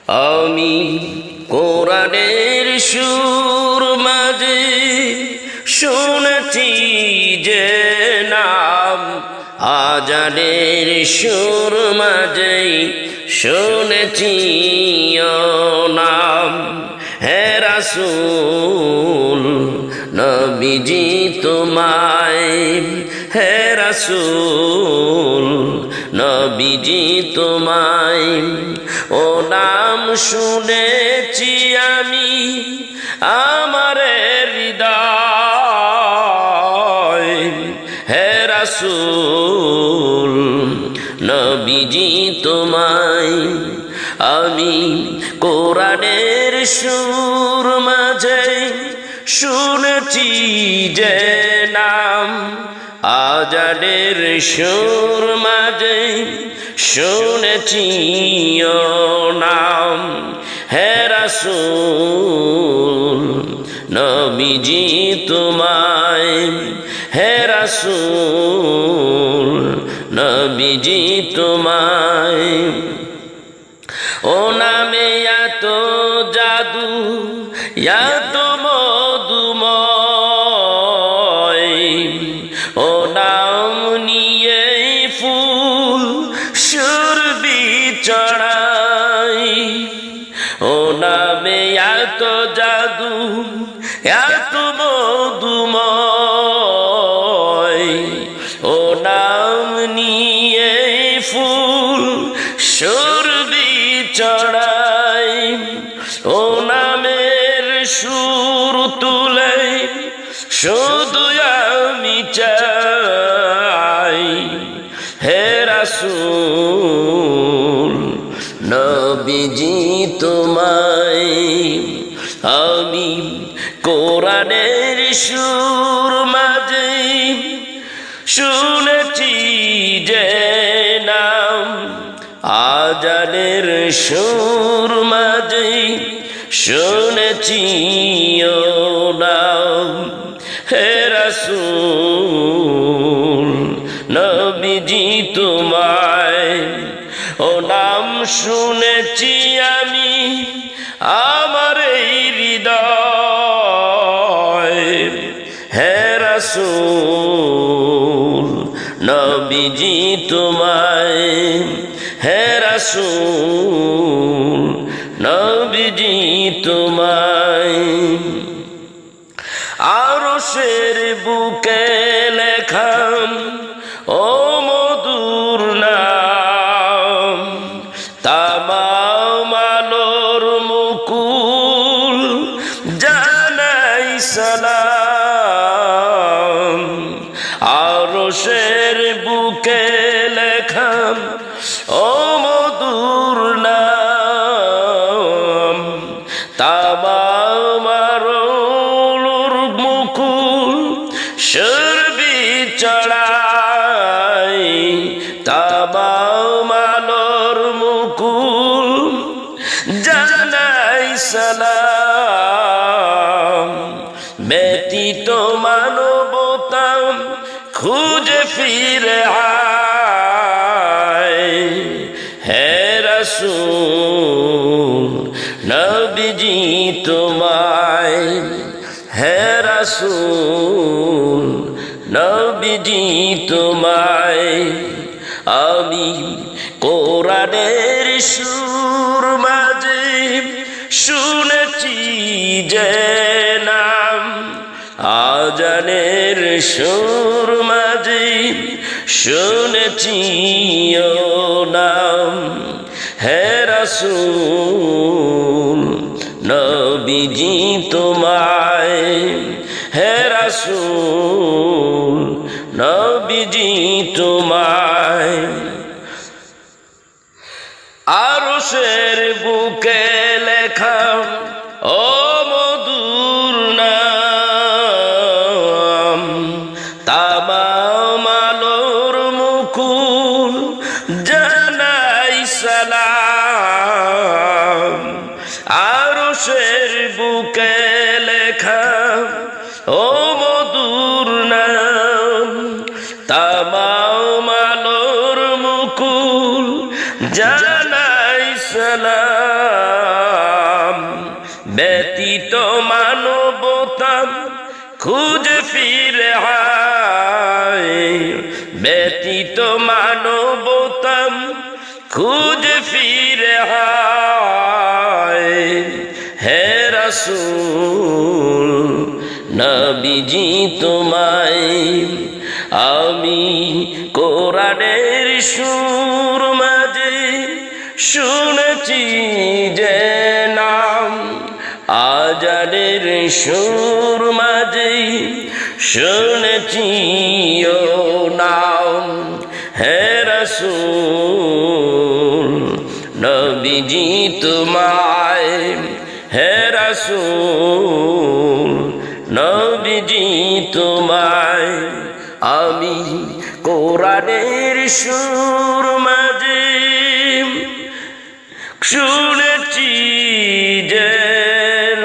আমি কোরআনের সুর মাঝে শুনেছি যে নাম, আজানের সুর মাঝে শুনেছি ও নাম। হে রাসূল নবীজি তোমায়, হে রাসূল নবীজি তোমায় ও নাম শুনেছি আমি আমার হৃদয়। হে রাসূল নবীজি তোমায় আমি কোরআনের সুর মাঝে শুনেছি যে নাম, আজানের সুর মাঝে শুনেছি ও নাম। হে রাসূল নবীজি তোমায়, হে রাসূল নবীজি তোমায় ও নামে এত জাদু এত মধুময়, ও নাম নিয়ে ফুল সুরবি চড়াই। ও নামে এত জাদু এত মধুময়, ও নাম নিয়ে ফুল সুরবি চড়াই। ও নামের সুর তুলে শুধু আমি চাই। হে রাসূল নবীজি তোমায় আমি কোরআনের সুর মাঝে শুনেছি যে নাম, আজানের সুর মাঝে শুনেছি ও নাম। হে রাসূল নবীজি তোমায় ও নাম শুনেছি আমি আমার হৃদয়। হে রাসূল নবীজি তোমায়, হে রাসূল নবীজি তোমায় আরশের বুকে লেখাম ও মধুর নাম, তামাম আলোর মুকুল জানাই সালাম। আরশের বুকে লেখাম ও মধুর নাম, তামাম আলোর মুকুল সুরবি চড়াই। তামাম আলোর মুকুল জানাই সালাম। ব্যতীত মানবতা খুঁজে ফিরে আয়। হে রাসূল নবীজি তোমায়, হে রাসূল নবীজি তোমায় আমি কোরআনের সুর মাঝে শুনেছি যে নাম, আজানের সুর মাঝে শুনেছি ও নাম। হে রাসূল নবীজি তোমায়, হে রাসূল নবীজি তোমায় আরশের বুকে লেখাম ও মধুর নাম, তামাম আলোর মুকুল জানাই সালাম। আরশের বুকে লেখাম ও মধুর নাম, তামাম আলোর মুকুল জানাই সালাম। ব্যতীত মানবতা খুঁজে ফিরে হায়, ব্যতীত মানবতা খুঁজে ফিরে হায়। হে রাসূল নবীজি তোমায় আমি কোরআনের সুর মাঝে শুনেছি যে নাম, আজানের সুর মাঝে শুনেছি ও নাম। হে রাসূল নবীজি তোমায়, হে রাসূল নবীজি তোমায় আমি কোরআনের সুর মাঝে শুনেছি যে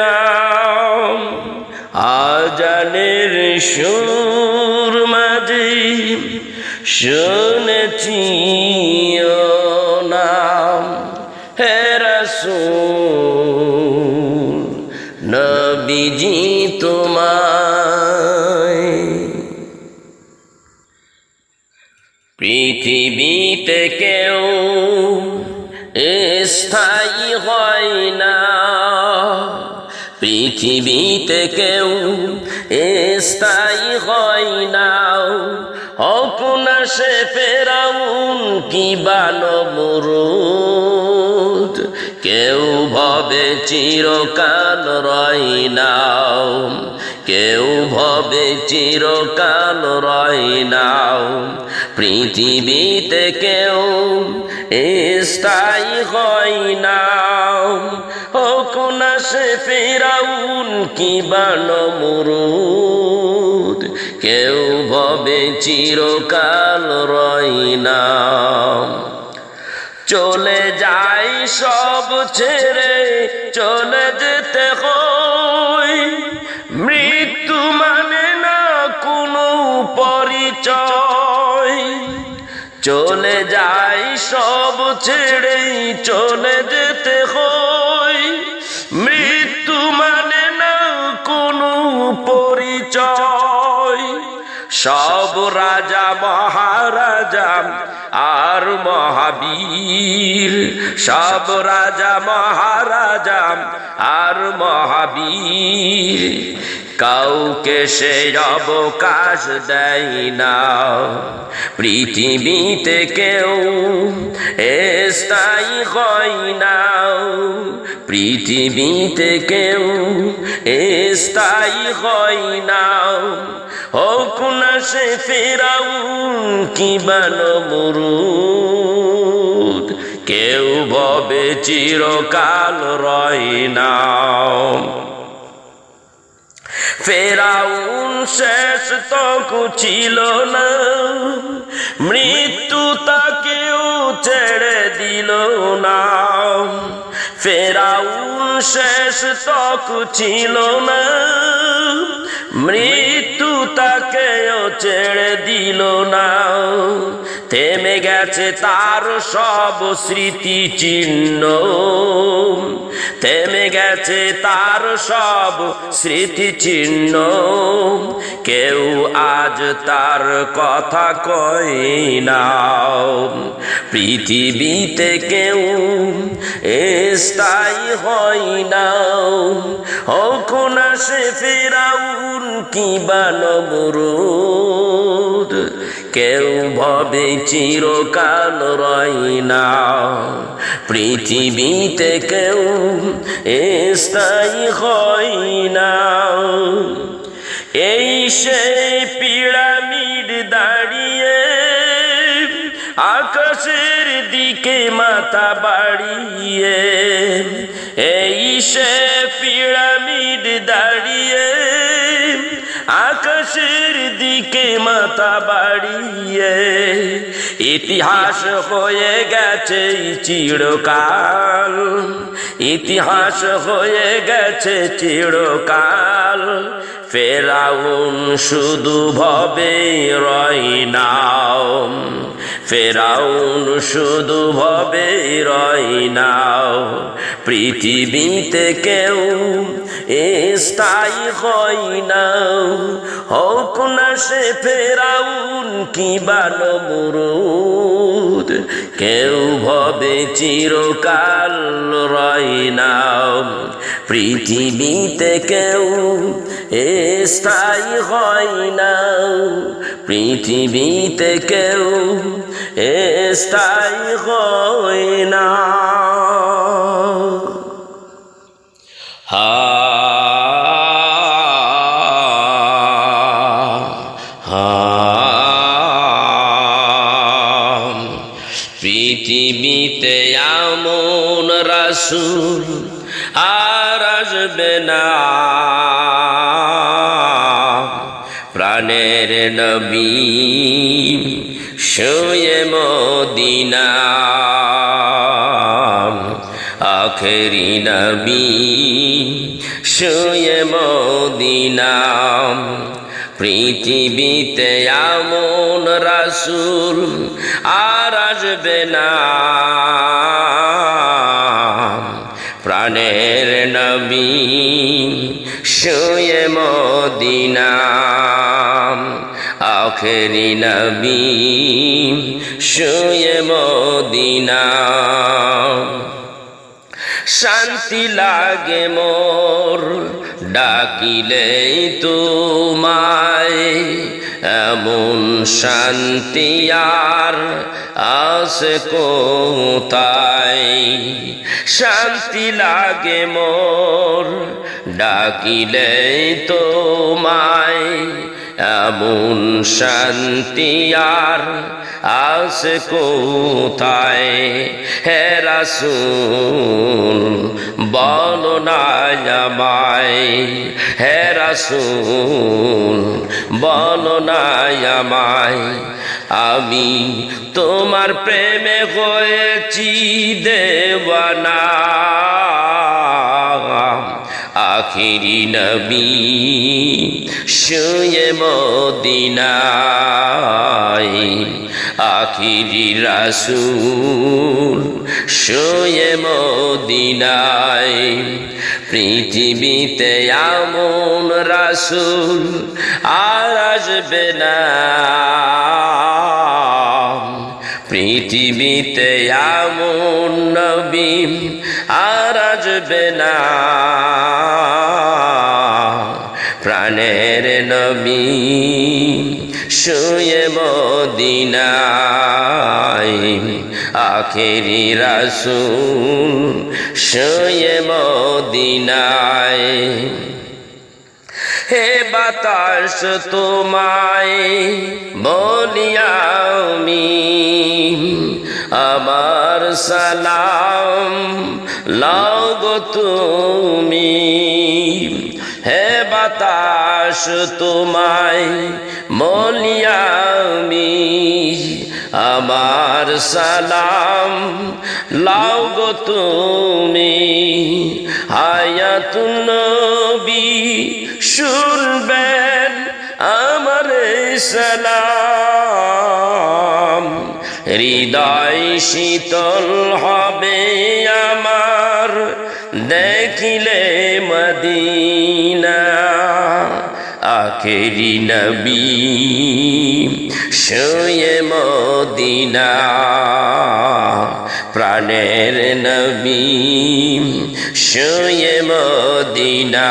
নাম, আজানের সুর মাঝে শুনেছি ও নাম। হে রাসূল নবীজি তোমায় পৃথিবীতে কেউ স্থায়ী হয় না, পৃথিবীতে কেউ স্থায়ী হয় না। হোক না সে ফেরাউন কিবা নমরুদ, কেউ ভবে চিরকাল রয় না, কেউ ভবে চিরকাল রয় না। পৃথিবীতে কেউ স্থায়ী হয় না, হোক না সে ফেরাউন কিবা নমরুদ, কেউ ভবে চিরকাল রয় না। চলে যায় সব ছেড়ে চলে যেতে হয়, মৃত্যু মানে না কোনো পরিচয়। চলে যায় সব ছেড়ে চলে যেতে হয়, মৃত্যু মানে না কোনো পরিচয়। সব রাজা মহারাজা আর মহাবীর, সব রাজা মহারাজা আর মহাবীর, কাউকে সে অবকাশ দেয় না। পৃথিবীতে কেউ স্থায়ী হয় না, পৃথিবীতে কেউ স্থায়ী হয় না। হোক না সে ফেরাউন কিবা নমরুদ, কেউ ভবে চিরকাল রয় না। ফেরাউন শেষ তক ছিল না, মৃত্যু তাকেও ছেড়ে দিল না। ফেরাউন শেষ তক ছিল না, মৃত্যু তাকেও ছেড়ে দিল না। থেমে গেছে তার সব স্মৃতি চিহ্ন, থেমে গেছে তার সব স্মৃতি চিহ্ন। কেউ আজ তার কথা কয় না। পৃথিবীতে কেউ স্থায়ী হয় না, হোক না সে ফেরাউন কিবা নমরুদ, কেউ ভবে চিরকাল রয় না। পৃথিবীতে কেউ স্থায়ী হয় না। এই সেই পিরামিড দাঁড়িয়ে আকাশের দিকে মাথা বাড়িয়ে, এই সে পিরামিড দাঁড়িয়ে আকাশের দিকে মাথা বাড়িয়ে। ইতিহাস হয়ে গেছে চিরকাল, ইতিহাস হয়ে গেছে চিরকাল। ফেরাউন শুধু ভবে রয় না, ফেরাউন শুধু ভবে রয় না, পৃথিবীতে কেউ স্থায়ী হয় না। হোক না সে ফেরাউন কিবা নমরুদ, কেউ ভবে চিরকাল রয় না। পৃথিবীতে কেউ স্থায়ী হয় না, পৃথিবীতে কেউ স্থায়ী হয় না। পৃথিবীতে এমন রাসূল আর আসবে না, প্রাণের নবী শুয়ে মদিনা, আখেরি নবী শুয়ে মদিনা। পৃথিবীতে এমন রাসূল আর আসবে না, প্রাণের নবী শুয়ে মদিনা, আখেরি নবী শুয়ে মদিনা। শান্তি লাগে মোর ডাকিলেই তোমায়, এমন শান্তি আর আছে কোথায়। শান্তি লাগে মোর ডাকিলেই তোমায়, এমন শান্তি আর আছে কোথায়। হে রাসূল বলো না আমায়, হে রাসূল বলো না আমায়, আমি তোমার প্রেমে হয়েছি দেওয়ানা। আখেরি নবী শুয়ে মদিনায়, আখেরি রাসূল শুয়ে মদিনায়। পৃথিবীতে এমন রাসূল আর আসবে না, পৃথিবীতে এমন নবী আর আসবে না, প্রাণের নবী শুয়ে মদিনায়, আখেরি রাসূল শুয়ে মদিনায়। হে বাতাস তোমায় বলি আমি, আমার সালাম লাও গো তুমি। হে বাতাস তোমায় বলি আমি, আমার সালাম লাও গো তুমি। হায়াতুন নবী শুনবেন আমার সালাম, হৃদয় শীতল হবে আমার দেখিলে মদিনা। আখেরি নবী শুয়ে মদিনা, প্রাণের নবী শুয়ে মদিনা।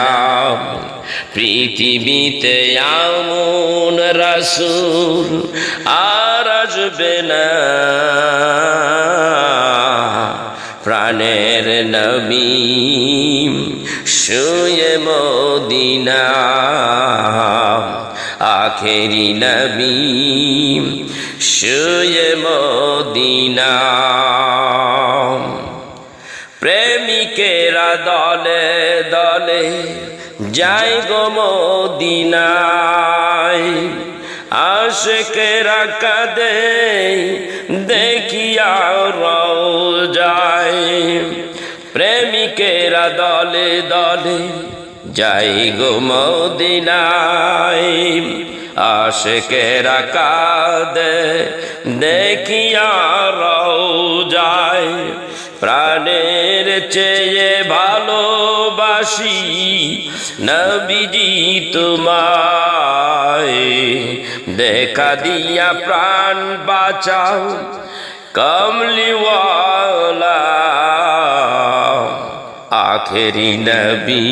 পৃথিবীতে এমন রাসূল আর আসবে না, প্রাণের নবী শুয়ে মদিনা, আখেরি নবী শুয়ে মদিনা। প্রেমিকেরা দলে দলে যায় গো মদিনায়, আশিকেরা কাঁদে দেখিয়া রওজায়। প্রেমিকেরা দলে দলে যাই গো মদিনায় আশিকেরা কাঁদে দেখিয়া রওজায় প্রাণের চেয়ে ভালোবাসি নবীজি তোমায় দেখা দিয়া প্রাণ বাঁচাও কমলিওয়ালা আখেরি নবী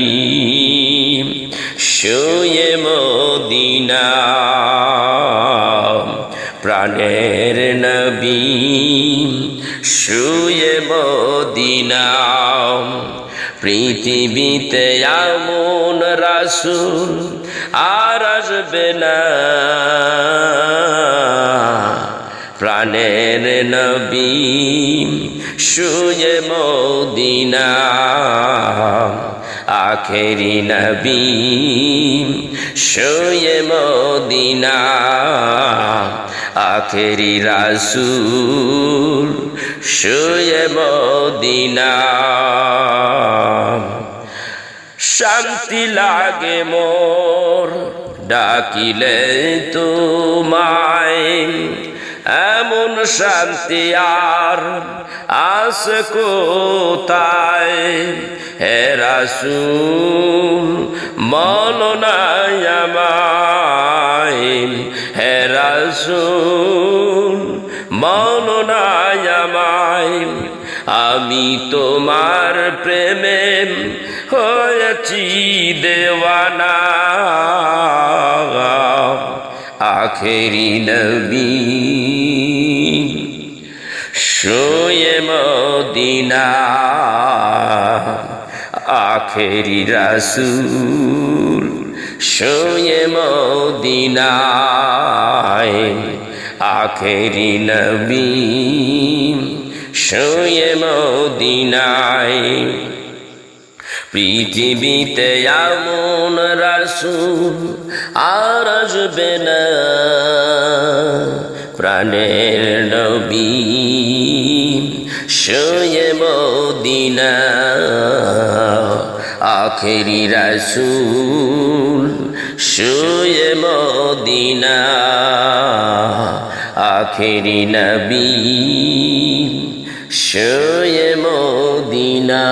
শুয়ে মদিনা প্রাণের নবী শুয়ে মদিনা পৃথিবীতে এমন রাসূল আর আসবে না প্রাণের নবী শুয়ে মদিনা আখেরি নবী শুয়ে মদিনা আখেরি রাসূল শুয়ে মদিনা শান্তি লাগে মোর ডাকিলে তোমায় এমন শান্তি আর আছে কোথায় হে রাসূল মন নাই আমায় হে রাসূল মন নাই আমায় আমি তোমার প্রেমে হয়েছি দেওয়ানা আখেরি নবী শুয়ে মদিনা আখেরি রাসূল শুয়ে মদিনা আখেরি নবী শুয়ে মদিনায় পৃথিবীতে এমন রাসূল আর আসবে না প্রাণের নবী শুয়ে মদিনা আখেরি রাসূল শুয়ে মদিনা আখেরি নবী শুয়ে মদিনা।